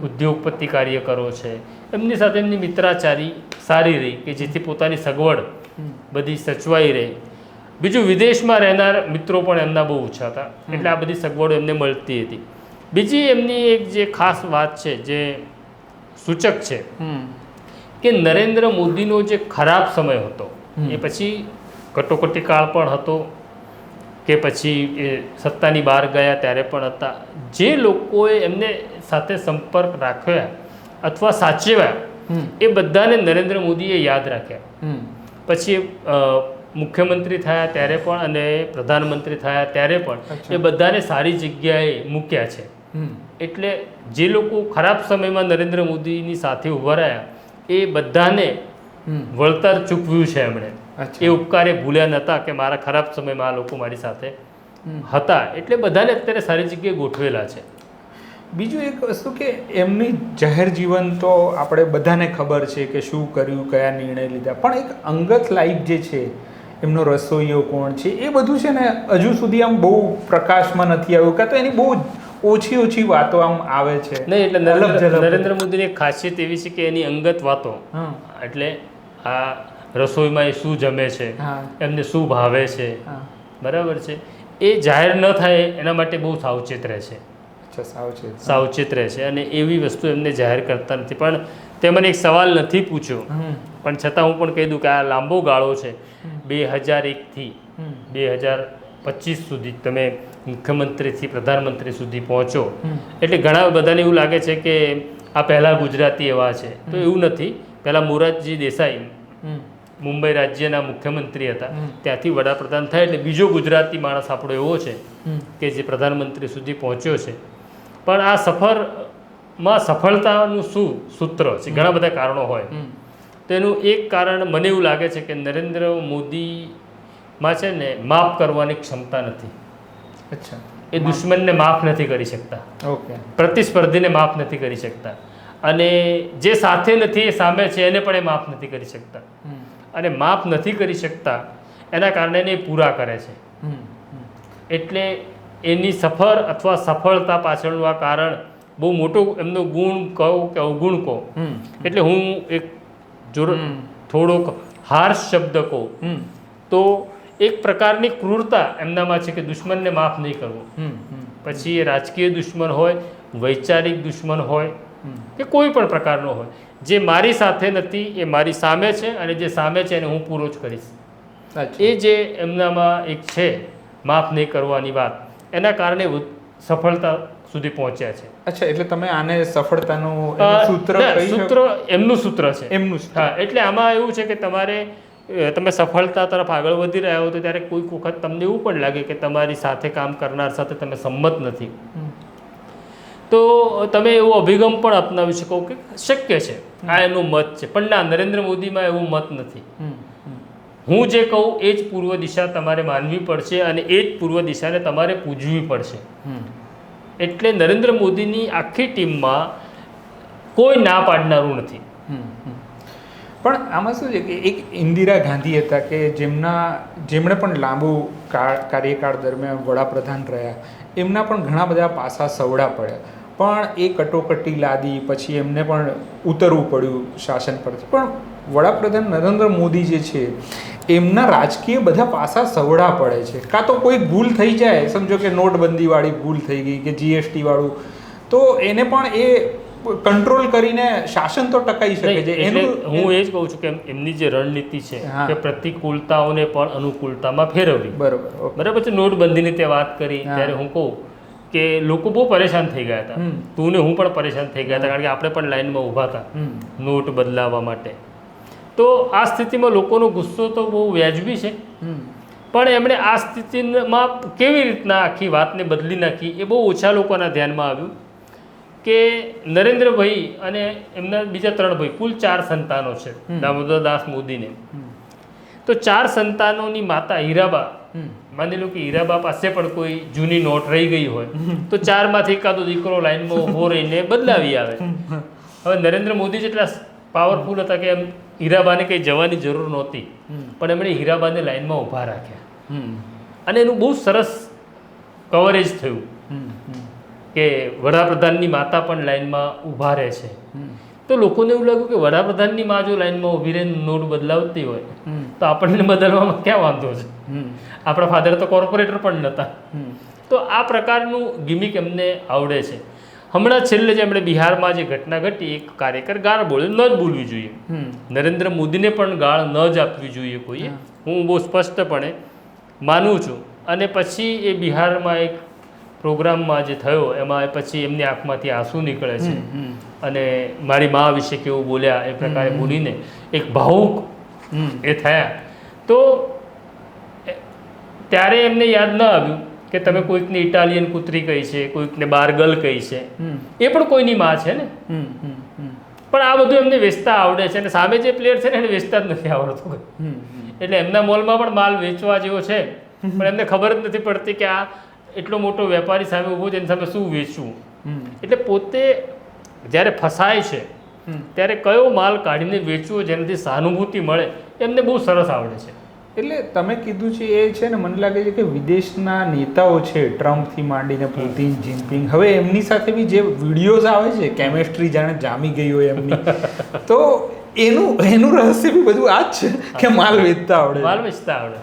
ઉદ્યોગપતિ કાર્યકરો છે, એમની સાથે એમની મિત્રાચારી સારી રહી કે જેથી પોતાની સગવડ બધી સચવાઈ રહે. બીજું, વિદેશમાં રહેનાર મિત્રો પણ એમના બહુ ઓછા હતા, એટલે આ બધી સગવડો એમને મળતી હતી. બીજી એમની એક જે ખાસ વાત છે, જે સૂચક છે કે નરેન્દ્ર મોદીનો જે ખરાબ સમય હતો, એ પછી કટોકટી કાળ પણ હતો કે પછી એ સત્તાની બહાર ગયા ત્યારે પણ હતા, જે લોકોએ એમને સાથે સંપર્ક રાખ્યા અથવા સાચવ્યા, એ બધાને નરેન્દ્ર મોદીએ યાદ રાખ્યા. પછી મુખ્યમંત્રી થયા ત્યારે પણ અને પ્રધાનમંત્રી થયા ત્યારે પણ એ બધાને સારી જગ્યાએ મૂક્યા છે. એટલે જે લોકો ખરાબ સમયમાં નરેન્દ્ર મોદીની સાથે ઊભા રહ્યા, એ બધાને વળતર ચૂકવ્યું છે એમણે. એ ઉપકારે ભૂલ્યા નહોતા કે મારા ખરાબ સમયમાં આ લોકો મારી સાથે હતા, એટલે બધાને અત્યારે સારી જગ્યાએ ગોઠવેલા છે. બીજું એક વસ્તુ કે એમની જાહેર જીવન તો આપણે બધાને ખબર છે કે શું કર્યું, કયા નિર્ણય લીધા, પણ એક અંગત લાઈફ જે છે, એમનો રસોઈયો કોણ છે, એ બધું છે ને હજુ સુધી આમ બહુ પ્રકાશમાં નથી આવ્યું, કાં તો એની બહુ ઓછી વાતો આમ આવે છે. નહીં, એટલે નરેન્દ્ર મોદીની એક ખાસિયત એવી છે કે એની અંગત વાતો, એટલે આ રસોઈમાં એ શું જમે છે, એમને શું ભાવે છે, બરાબર છે, એ જાહેર ન થાય એના માટે બહુ સાવચેત રહે છે. સાવચેત રહે છે અને એવી વસ્તુ એમને જાહેર કરતા નથી. પણ તે મને એક સવાલ નથી પૂછ્યો, પણ છતાં હું પણ કહી દઉં કે આ લાંબો ગાળો છે, 2001થી 2025 સુધી તમે મુખ્યમંત્રીથી પ્રધાનમંત્રી સુધી પહોંચો, એટલે ઘણા બધાને એવું લાગે છે કે આ પહેલાં ગુજરાતી એવા છે, તો એવું નથી. પહેલાં મોરારજી દેસાઈ મુંબઈ રાજ્યના મુખ્યમંત્રી હતા, ત્યાંથી વડાપ્રધાન થયા, એટલે બીજો ગુજરાતી માણસ આપણો એવો છે કે જે પ્રધાનમંત્રી સુધી પહોંચ્યો છે. પણ આ સફરમાં સફળતાનું શું સૂત્ર છે? ઘણા બધા કારણો હોય. તેનું એક કારણ મને એવું લાગે છે કે નરેન્દ્ર મોદીમાં છે ને માફ કરવાની ક્ષમતા નથી. અચ્છા. એ દુશ્મનને માફ નથી કરી શકતા, ઓકે, પ્રતિસ્પર્ધીને માફ નથી કરી શકતા, અને જે સાથે નથી એ સામે છે એને પણ એ માફ નથી કરી શકતા. અને માફ નથી કરી શકતા એના કારણે એને પૂરા કરે છે. એટલે એની સફર અથવા સફળતા પાછળનું આ કારણ બહુ મોટો એમનો ગુણ કહું કે અવગુણ કહો, એટલે હું એક થોડોક હાર્શ શબ્દ કહું તો એક પ્રકારની ક્રૂરતા એમનામાં છે કે દુશ્મનને માફ નહીં કરવું. પછી એ રાજકીય દુશ્મન હોય, વૈચારિક દુશ્મન હોય કે કોઈ પણ પ્રકારનો હોય, જે મારી સાથે નથી એ મારી સામે છે, અને જે સામે છે એને હું પૂરો જ કરીશ. એ જે એમનામાં એક છે માફ નહીં કરવાની વાત, એના કારણે સફળતા સુધી પહોંચ્યા છે. અચ્છા, એટલે તમે આને સફળતાનું સૂત્ર સૂત્ર એમનું સૂત્ર છે. એમનું. હા, એટલે આમાં એવું છે કે તમે સફળતા તરફ આગળ વધી રહ્યા હો તો ત્યારે કોઈક વખત તમને એવું પણ લાગે કે તમારી સાથે કામ કરનાર સાથે તમે સંમત નથી, તો તમે એવો અભિગમ પણ અપનાવી શકો કે શક્ય છે, આ એનો મત છે. પણ ના, નરેન્દ્ર મોદીમાં એવું મત નથી. હું જે કહું એ જ પૂર્વ દિશા તમારે માનવી પડશે, અને એ જ પૂર્વ દિશાને તમારે પૂજવી પડશે. એટલે નરેન્દ્ર મોદીની આખી ટીમમાં કોઈ ના પાડનારું નથી. પણ આમાં શું છે કે એક ઇન્દિરા ગાંધી હતા કે જેમણે પણ લાંબુ કાર્યકાળ દરમિયાન વડાપ્રધાન રહ્યા, એમના પણ ઘણા બધા પાસા સવડા પડ્યા, પણ એ કટોકટી લાદી, પછી એમને પણ ઉતરવું પડ્યું શાસન પરથી. પણ વડાપ્રધાન નરેન્દ્ર મોદી જે છે એમના રાજકીય બધા પાસા સવડા પડે છે. કાં તો કોઈ ભૂલ થઈ જાય, સમજો કે નોટબંધીવાળી ભૂલ થઈ ગઈ કે જીએસટી વાળું, તો એને પણ એ કંટ્રોલ કરીને શાસન તો ટકાઈ શકે છે. હું એ જ કહું છું કે એમની જે રણનીતિ છે કે પ્રતિકૂળતાઓને પણ અનુકૂળતામાં ફેરવવી. બરાબર છે. નોટબંધીની તે વાત કરી ત્યારે હું કહું કે લોકો બહુ પરેશાન થઈ ગયા હતા. તું ને હું પણ પરેશાન થઈ ગયા હતા, કારણ કે આપણે પણ લાઈનમાં ઊભા હતા નોટ બદલાવવા માટે. તો આ સ્થિતિમાં લોકોનો ગુસ્સો તો બહુ વ્યાજબી છે, પણ એમણે આ સ્થિતિમાં કેવી રીતના આખી વાતને બદલી નાખી એ બહુ ઓછા લોકોના ધ્યાનમાં આવ્યું. કે નરેન્દ્રભાઈ અને એમના બીજા 3 ભાઈ, કુલ 4 સંતાનો છે દામોદરદાસ મોદીને. તો 4 સંતાનોની માતા હીરાબા, માની લો કે હીરાબા પાસે પણ કોઈ જૂની નોટ રહી ગઈ હોય તો 4માંથી એકાદો દીકરો લાઈનમાં ઊભો રહીને બદલાવી આવે. હવે નરેન્દ્ર મોદી જેટલા પાવરફુલ હતા કે એમ હીરાબાને કંઈ જવાની જરૂર નહોતી, પણ એમણે હીરાબાને લાઈનમાં ઊભા રાખ્યા, અને એનું બહુ સરસ કવરેજ થયું કે વડાપ્રધાનની માતા પણ લાઈનમાં ઊભા રહે છે. તો લોકોને એવું લાગ્યું કે વડાપ્રધાનની માં જો લાઈનમાં ઊભી રહીને નોટ બદલાવતી હોય તો આપણને બદલવામાં ક્યાં વાંધો છે? આપણા ફાધર તો કોર્પોરેટર પણ નહોતા. તો આ પ્રકારનું ગિમિક એમને આવડે છે. હમણાં છેલ્લે જે એમણે બિહારમાં જે ઘટના ઘટી, એક કાર્યકર ગાળ બોલ્યો, ન જ બોલવી જોઈએ. નરેન્દ્ર મોદીને પણ ગાળ ન જ આપવી જોઈએ કોઈએ, હું બહુ સ્પષ્ટપણે માનું છું. અને પછી એ બિહારમાં એક પ્રોગ્રામમાં જે થયો એમાં પછી એમની આંખમાંથી આંસુ નીકળે છે, અને મારી મા વિશે કેવું બોલ્યા એ પ્રકારે બોલીને એક ભાવુક એ થયા. તો ત્યારે એમને યાદ ન આવ્યું કે તમે કોઈકને ઇટાલિયન કૂતરી કહી છે, કોઈકને બારગલ કહી છે, એ પણ કોઈની માં છે ને. પણ આ બધું એમને વેચતા આવડે છે, અને સામે જે પ્લેયર છે ને એને વેચતા જ નથી આવડતું. એટલે એમના મોલમાં પણ માલ વેચવા જેવો છે, પણ એમને ખબર જ નથી પડતી કે આ એટલો મોટો વેપારી સામે ઊભો છે, એની સામે શું વેચવું. એટલે પોતે જ્યારે ફસાય છે ત્યારે કયો માલ કાઢીને વેચવો જેનાથી સહાનુભૂતિ મળે એમને બહુ સરસ આવડે છે. એટલે તમે કીધું છે એ છે ને, મને લાગે છે કે વિદેશના નેતાઓ છે, ટ્રમ્પથી માંડીને પુતિન, જિનપિંગ, હવે એમની સાથે બી જે વિડીયોઝ આવે છે, કેમેસ્ટ્રી જાણે જામી ગઈ હોય એમની, તો એનું રહસ્ય બી બધું આ જ છે કે માલ વેચતા આવડે.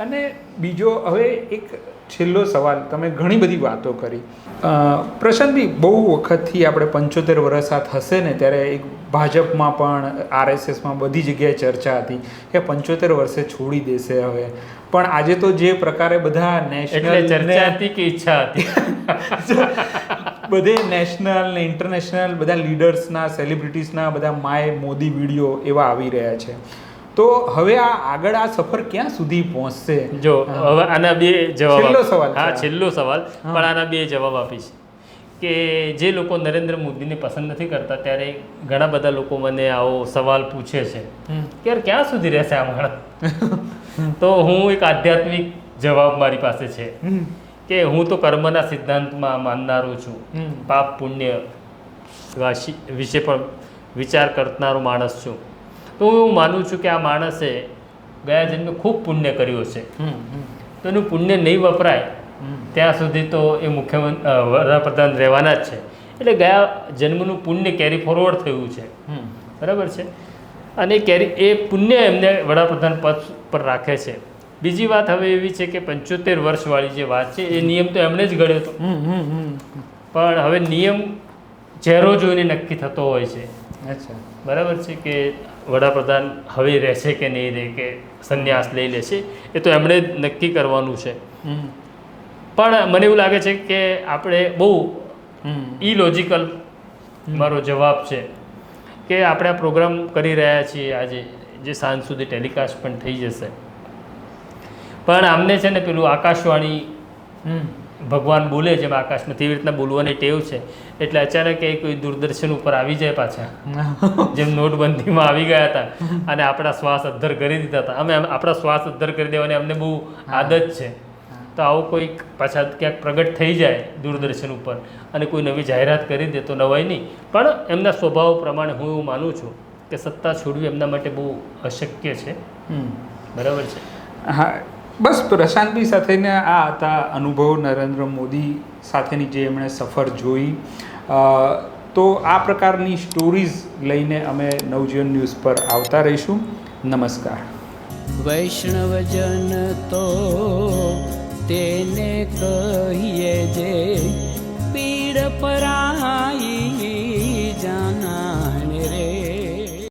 અને બીજો હવે એક છેલ્લો સવાલ, તમે ઘણી બધી વાતો કરી પ્રશાંતભાઈ, બહુ વખતથી આપણે 75 વર્ષ આ થશે ને ત્યારે એક ભાજપમાં પણ RSSમાં બધી જગ્યાએ ચર્ચા હતી કે 75 વર્ષે છોડી દેશે હવે. પણ આજે તો જે પ્રકારે બધા નેશનલ ચર્ચા હતી કે ઈચ્છા હતી બધે નેશનલ ને ઇન્ટરનેશનલ બધા લીડર્સના, સેલિબ્રિટીઝના બધા માય મોદી વિડીયો એવા આવી રહ્યા છે, તો હવે આ આગળ આ સફર ક્યાં સુધી પહોંચશે? જો હવે આના બે જવાબ. છેલ્લો સવાલ. હા, છેલ્લો સવાલ, પણ આના બે જવાબ આપીશ. કે જે લોકો નરેન્દ્ર મોદીને પસંદ નથી કરતા ત્યારે ઘણા બધા લોકો મને આવો સવાલ પૂછે છે કે યાર ક્યાં સુધી રહેશે આ માણસ. તો હું એક આધ્યાત્મિક જવાબ મારી પાસે છે કે હું તો કર્મના સિદ્ધાંતમાં માનનારો છું, પાપ પુણ્ય વિશે પણ વિચાર કરનારો માણસ છું. તો હું માનું છું કે આ માણસે ગયા જન્મે ખૂબ પુણ્ય કર્યું છે, તો એનું પુણ્ય નહીં વપરાય ત્યાં સુધી તો એ મુખ્યમંત્રી વડાપ્રધાન રહેવાના જ છે. એટલે ગયા જન્મનું પુણ્ય કેરી ફોરવર્ડ થયું છે, બરાબર છે, અને એ પુણ્ય એમને વડાપ્રધાન પદ પર રાખે છે. બીજી વાત હવે એવી છે કે 75 વર્ષવાળી જે વાત છે એ નિયમ તો એમણે જ ઘડ્યો હતો, પણ હવે નિયમ ચહેરો જોઈને નક્કી થતો હોય છે. અચ્છા, બરાબર છે કે વડાપ્રધાન હવે રહેશે કે નહીં રહે, કે સંન્યાસ લઈ લેશે, એ તો એમણે જ નક્કી કરવાનું છે. પણ મને એવું લાગે છે કે આપણે બહુ ઇલોજિકલ મારો જવાબ છે કે આપણે આ પ્રોગ્રામ કરી રહ્યા છીએ આજે, જે સાંજ સુધી ટેલિકાસ્ટ પણ થઈ જશે, પણ આમને છે ને પેલું આકાશવાણી ભગવાન બોલે જેમ આકાશમાં તેવી રીતના બોલવાની ટેવ છે. એટલે અચાનક એ કોઈ દૂરદર્શન ઉપર આવી જાય પાછા, જેમ નોટબંધીમાં આવી ગયા હતા અને આપણા શ્વાસ અદ્ધર કરી દીધા હતા. અમે આપણા શ્વાસ અદ્ધર કરી દેવાની અમને બહુ આદત છે. તો આવું કોઈક પાછા ક્યાંક પ્રગટ થઈ જાય દૂરદર્શન ઉપર અને કોઈ નવી જાહેરાત કરી દે તો નવાઈ નહીં, પણ એમના સ્વભાવ પ્રમાણે હું એવું માનું છું કે સત્તા છોડવી એમના માટે બહુ અશક્ય છે. બરાબર છે. હા, બસ પ્રશાંતભાઈ સાથેના આ હતા અનુભવ નરેન્દ્ર મોદી સાથેની જે એમણે સફર જોઈ. તો આ પ્રકારની સ્ટોરીઝ લઈને અમે નવજીવન ન્યૂઝ પર આવતા રહીશું. નમસ્કાર. વૈષ્ણવજન તો તેને કહીએ જે પીડ પરાઈ જાના.